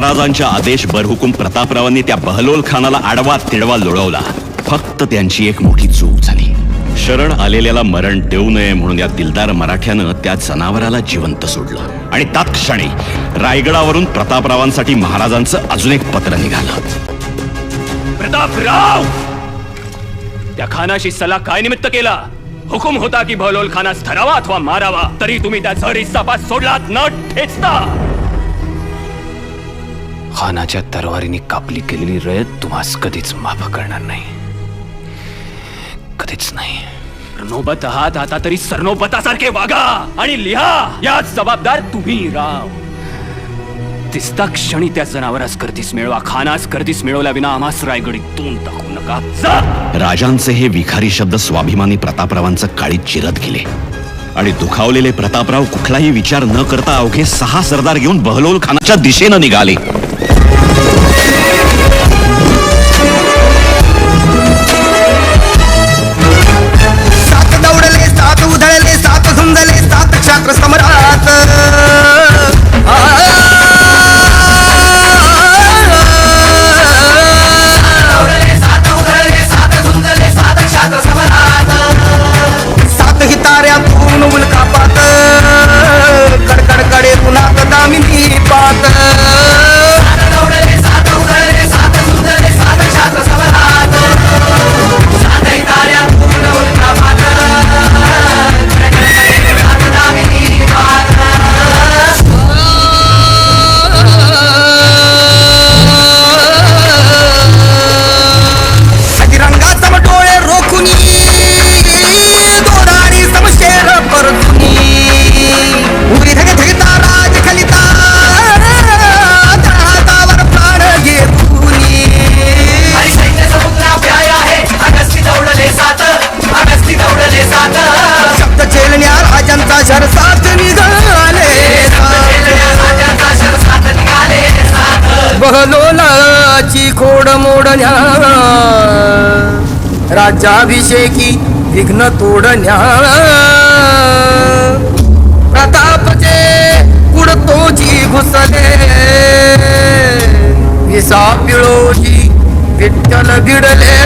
महाराजांच्या आदेश बरहुकूम प्रतापरावांनी त्या बहलोल खानाला आडवा तिडवा लोळवला. फक्त त्यांची एक मोठी चूक झाली. शरण आलेल्याला मरण देऊ नये म्हणून या दिलदार मराठ्यानं त्या जनावराला जिवंत सोडलं आणि तत्क्षणी रायगडावरून प्रतापरावांसाठी महाराजांचं अजून एक पत्र निघालं. प्रतापराव, त्या खानाशी सल्ला काय निमित्त केला? हुकुम होता की बहलोल खानास धरावा अथवा मारावा, तरी तुम्ही त्या झरी सापास सोडलात न ठेचता. खानाच्या तरवारीने कापली केलेली रयत तुम्हास कधीच माफ करणार नाही, कधीच नाही. नोबत आहात आता तरी सरनोबतासारखे वागा आणि लिहा. याच जबाबदार तुम्ही राव. दिसता क्षणी त्या जनावरास करतीस मिळवा, खानास करतीस मिळवल्या विना आम्हास रायगडीतून टाकू नका. राजांचे हे विखारी शब्द स्वाभिमानी प्रतापरावांचं काळीत चिरत गेले आणि दुखावलेले प्रतापराव कुठलाही विचार न करता अवघे 6 सरदार घेऊन बहलोल खानाच्या दिशेनं निघाले. सात दौडले, सात उधळले, सात झुंजले, सात क्षात्र सम्राट. सात हिताऱ्यातून उल्कापात, कडकडकडे उन्हात दामिनी पात. बहलोलाची खोड मोडण्या, राज्याभिषेकी विघ्न तोडण्या. प्रतापचे कुडतोची घुसले, विसा पिळोजी विठ्ठल भिडले.